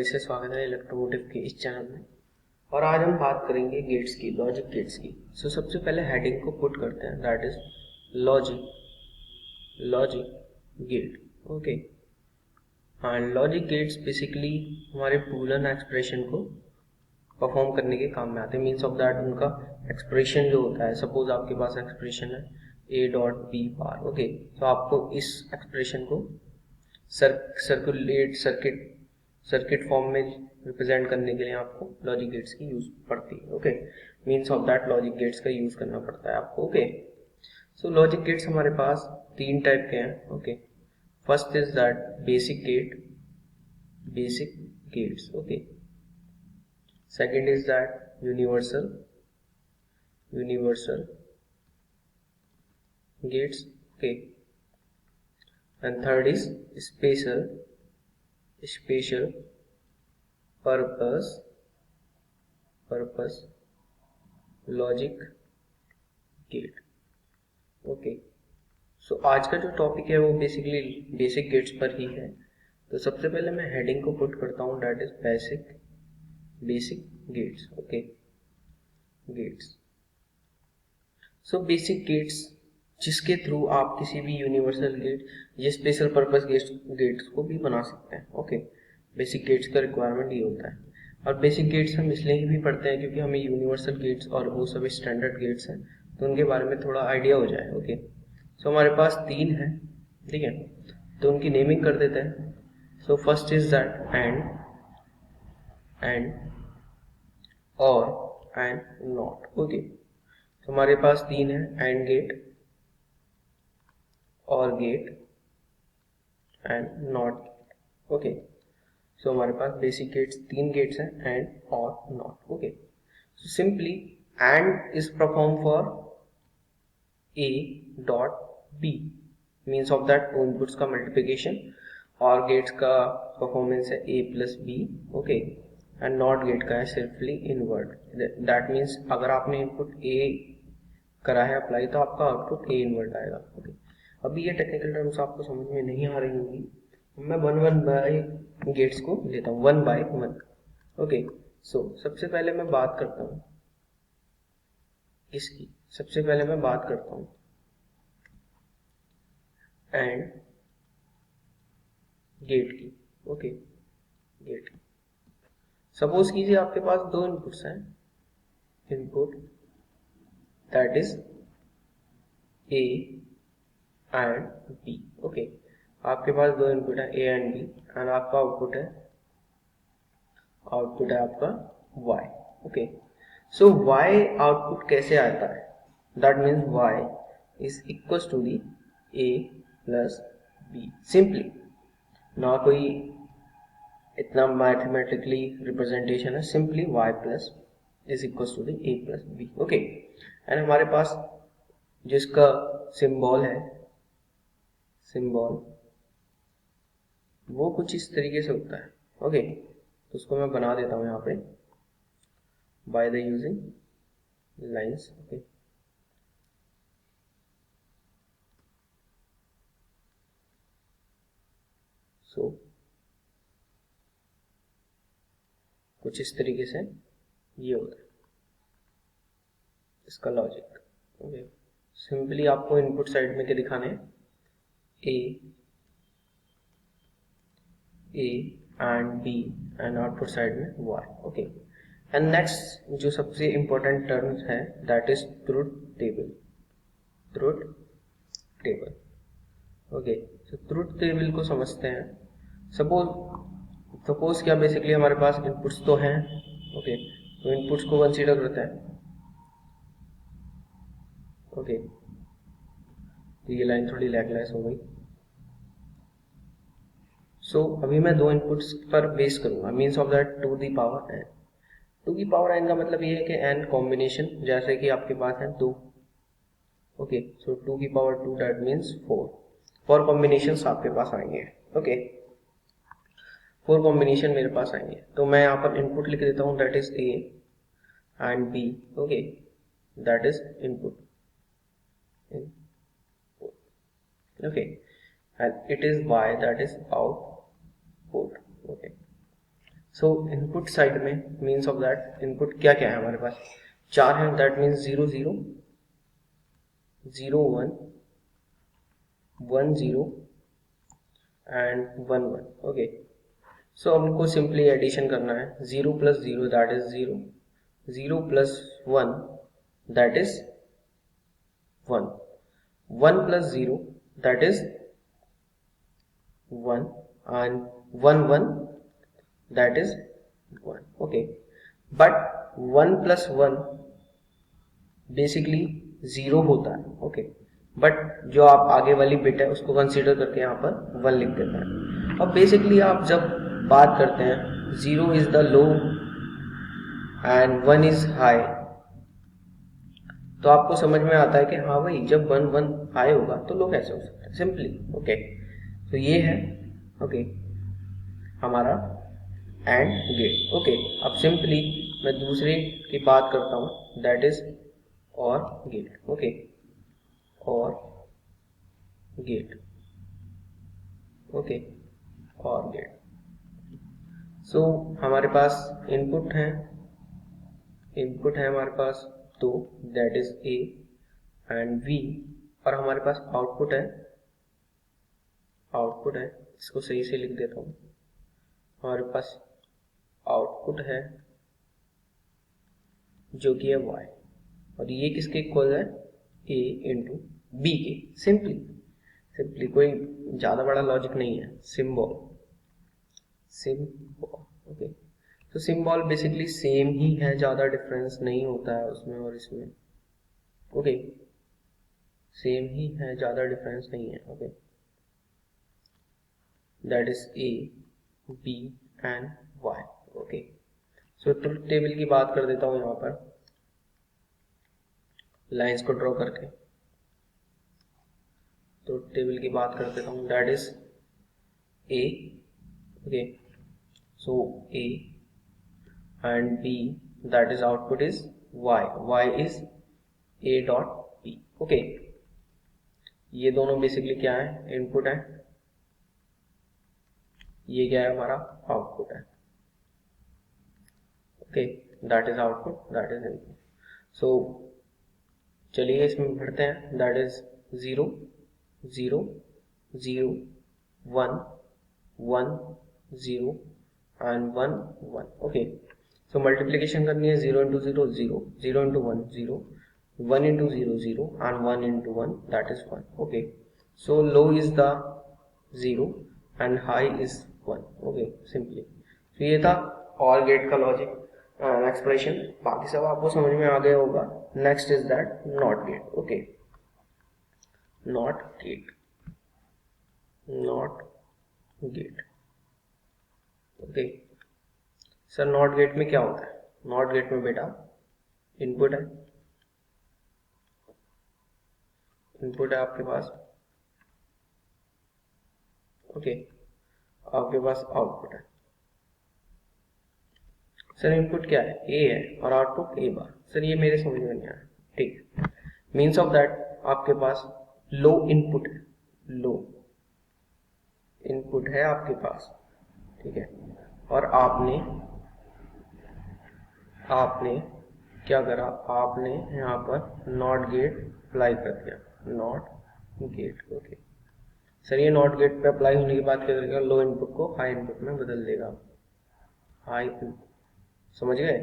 सभी से स्वागत है इलेक्ट्रोमोटिव के इस चैनल में। और आज हम बात करेंगे गेट्स की, लॉजिक गेट्स की। सबसे पहले हेडिंग को पुट करते हैं, that is logic gate. Okay, and logic gates basically हमारे बूलियन एक्सप्रेशन को परफॉर्म करने के काम में आते हैं। मीन्स ऑफ दैट उनका एक्सप्रेशन जो होता है, सपोज आपके पास एक्सप्रेशन है a dot B bar. Okay, तो आपको इस एक्सप्रेशन को सर्किट फॉर्म में रिप्रेजेंट करने के लिए आपको लॉजिक गेट्स की यूज पड़ती है। Okay, means of that logic gates का यूज करना पड़ता है आपको। ओके, सो लॉजिक गेट्स हमारे पास तीन टाइप के हैं। Okay, first is that basic gates. Okay, second is that universal gates. Okay, and third is special purpose logic gate. Okay, so आज का जो टॉपिक है वो बेसिकली बेसिक गेट्स पर ही है। तो सबसे पहले मैं हेडिंग को पुट करता हूँ, that is basic gates. Okay, gates. So basic gates जिसके थ्रू आप किसी भी यूनिवर्सल गेट या स्पेशल पर्पस गेट्स को भी बना सकते हैं। ओके, बेसिक गेट्स का रिक्वायरमेंट ये होता है। और बेसिक गेट्स हम इसलिए भी पढ़ते हैं क्योंकि हमें यूनिवर्सल गेट्स और वो सब स्टैंडर्ड गेट्स हैं तो उनके बारे में थोड़ा आइडिया हो जाए। ओके, सो हमारे पास तीन है, ठीक है, तो उनकी नेमिंग कर देते हैं। So first is that and और एंड नॉट। ओके, तो हमारे पास तीन है, एंड गेट, और गेट एंड नॉट। ओके, सो हमारे पास बेसिक गेट्स तीन गेट्स हैं, एंड और not. Okay, so simply and is perform for a dot b, means of that to inputs का मल्टीप्लिकेशन। और गेट्स का परफॉर्मेंस है a plus b। Okay, and not gate का है सिर्फली इनवर्ट। दैट मीन्स अगर आपने इनपुट a करा है अप्लाई तो आपका आउटपुट a इनवर्ट आएगा। ओके, अभी ये टेक्निकल टर्म्स आपको समझ में नहीं आ रही होंगी, मैं वन बाय गेट्स को लेता हूँ, वन बाय वन। ओके, सो सबसे पहले मैं बात करता हूँ इसकी, सबसे पहले मैं बात करता हूँ एंड गेट की। ओके, गेट, सपोज कीजिए आपके पास दो इनपुट्स हैं, input that is a and b। Okay, आपके पास दो इनपुट है a एंड b, एंड आपका आउटपुट है आपका y। Okay, so y output कैसे आता है, that means y is equal to the a plus b। Simply ना कोई इतना मैथमेटिकली रिप्रेजेंटेशन है, simply y plus is equal to the a plus b। Okay, and हमारे पास जिसका सिंबल है, वो कुछ इस तरीके से होता है। ओके, तो उसको मैं बना देता हूँ यहाँ पे by the using lines. Okay, so कुछ इस तरीके से ये होता है इसका लॉजिक। ओके, सिंपली आपको इनपुट साइड में क्या दिखाने हैं, A and B, and output side में वाई। ओके, एंड नेक्स्ट जो सबसे इंपॉर्टेंट टर्म है that is truth table. Okay, तो ट्रुथ टेबल को समझते हैं। सपोज क्या बेसिकली हमारे पास इनपुट्स तो हैं। ओके, तो इनपुट्स को कंसीडर करते हैं। ओके, तो ये लाइन थोड़ी लैगलेस हो गई। सो अभी मैं दो इनपुट्स पर बेस करूंगा, means of that two the power N. Two की पावर एन का मतलब ये है कि एन कॉम्बिनेशन, जैसे कि आपके पास है टू। ओके, सो टू की power two that means four combination आपके पास आएंगे। ओके, फोर कॉम्बिनेशन मेरे पास आएंगे, तो मैं यहाँ पर इनपुट लिख देता हूँ, that is A and B. Okay, that is input. Okay, and it is y, that is output. Okay, so input side में मीन्स ऑफ दैट इनपुट क्या क्या है हमारे पास, 4 है, दैट मीन्स 0 0 0 1 1 0 एंड 1 1। ओके, सो हमको सिंपली एडिशन करना है, 0 plus 0 that is 0, 0 plus 1 that is 1, 1 plus 0 that is 1 and 1 1 that is 1। okay, but 1 plus 1 basically 0 होता है। okay, but जो आप आगे वाली बिट है उसको कंसीडर करके यहाँ पर 1 लिख देता है। अब बेसिकली आप जब बात करते हैं 0 is the low and 1 is high, तो आपको समझ में आता है कि हाँ भाई जब 1 1 हाई होगा तो लो कैसे हो सकता है, सिंपली। ओके, तो ये है ओके हमारा एंड गेट। ओके, अब सिंपली मैं दूसरे की बात करता हूँ, that is or gate. Okay, or gate. Okay, or gate. So हमारे पास इनपुट है हमारे पास तो that is A and B, और हमारे पास आउटपुट है, इसको सही से लिख देता हूँ, हमारे पास आउटपुट है जो कि है y, और ये किसके इक्वल है, a इंटू बी के। सिंपली कोई ज्यादा बड़ा लॉजिक नहीं है, सिंबल। ओके, तो सिंबल बेसिकली सेम ही है, ज्यादा डिफरेंस नहीं होता है उसमें और इसमें। ओके, सेम ही है, ज्यादा डिफरेंस नहीं है। Okay, that is a b and y। Okay, so truth table की बात कर देता हूं यहाँ पर, लाइंस को ड्रॉ करके ट्रुथ टेबल की बात कर देता हूँ, that is a। Okay, so a and b, that is output is y is a dot b। Okay, ये दोनों बेसिकली क्या है, इनपुट है, ये क्या है हमारा आउटपुट है। Okay, that is output, that is input. So चलिए इसमें भरते हैं, that is 0 0 0 1 1 0 and 1 1। Okay, so multiplication करनी है, 0 into 0 0, 0 into 1 0, 1 into 0 0 and 1 into 1 that is 1। Okay, so low is the 0 and high is 1। Okay, simply तो ये था और गेट का लॉजिक एक्सप्रेशन, बाकी सब आपको समझ में आ गया होगा। Next is that not gate. Okay, not gate, not gate. Okay sir, not gate में क्या होता है, नॉट गेट में बेटा इनपुट है, आपके पास। ओके, आपके पास आउटपुट है। सर इनपुट क्या है, ए है और आउटपुट ए बार। सर ये मेरे समझ में नहीं आया। ठीक, मीन्स ऑफ दैट आपके पास लो इनपुट है, लो इनपुट है आपके पास, ठीक है, और आपने क्या करा, आपने यहाँ पर नॉट गेट अप्लाई कर दिया, नॉट गेट। ओके सर, ये नॉट गेट पे अप्लाई होने के बाद क्या करेगा, लो इनपुट को हाई इनपुट में बदल देगा। हाई, समझ गए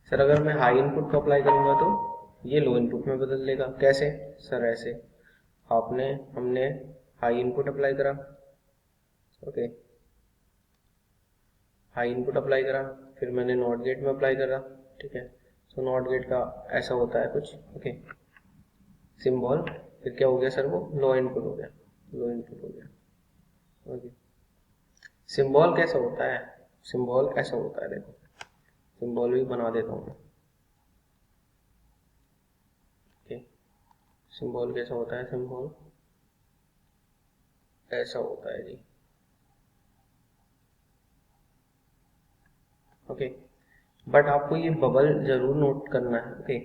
सर? अगर मैं हाई इनपुट को अप्लाई करूंगा तो ये लो इनपुट में बदल देगा। कैसे सर? ऐसे हमने हाई इनपुट अप्लाई करा, ओके, हाई इनपुट अप्लाई करा, फिर मैंने नॉट गेट में अप्लाई करा, ठीक है। सो नॉट गेट का ऐसा होता है कुछ, ओके, सिंबल, फिर क्या हो गया सर, वो लो इनपुट हो गया, लो इनपुट हो गया। ओके, सिंबल कैसा होता है, सिंबल ऐसा होता है, देखो सिंबल भी बना देता हूँ मैं। ओके, सिंबल कैसा होता है, सिंबल ऐसा होता है जी। ओके, बट आपको ये बबल जरूर नोट करना है, ओके,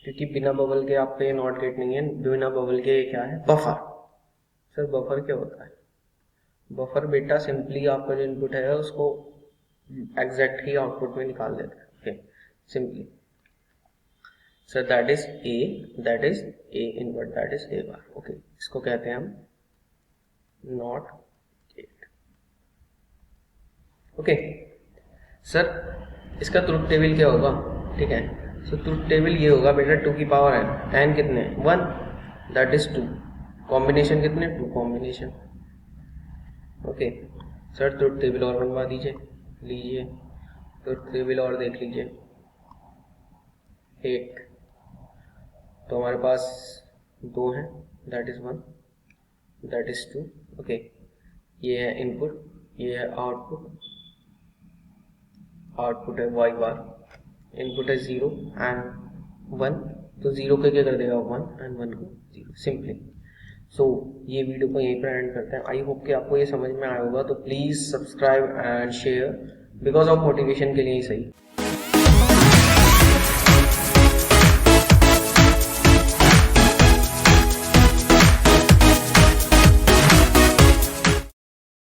क्योंकि बिना बबल के आप पे नॉट गेट नहीं है, बिना बबल के क्या है, बफर। सर बफर क्या होता है? बफर बेटा सिंपली आपका जो इनपुट है उसको एग्जैक्ट ही आउटपुट में निकाल देते हैं। Okay, simply sir that is A invert, that is A bar. Okay, इसको कहते हैं हम नॉट गेट। ओके सर, इसका ट्रुथ टेबल क्या होगा? ठीक है, सो ट्रुथ टेबल ये होगा बेटा 2 की पावर n, n कितने 1, दैट इज 2, कॉम्बिनेशन कितने 2 combination. Okay sir, truth table और बनवा दीजिए, लीजिए ट्रुथ टेबल और देख लीजिए। एक तो हमारे पास 2 है, that is 1, that is 2। Okay, ये है इनपुट, ये है आउटपुट, आउटपुट है y बार, इनपुट है 0 एंड 1, तो 0 को क्या कर देगा 1 एंड 1 को 0, सिंपली। सो ये वीडियो को यहीं पर एंड करते हैं। आई होप कि आपको ये समझ में आया होगा, तो please subscribe and share, because of motivation के लिए ही सही।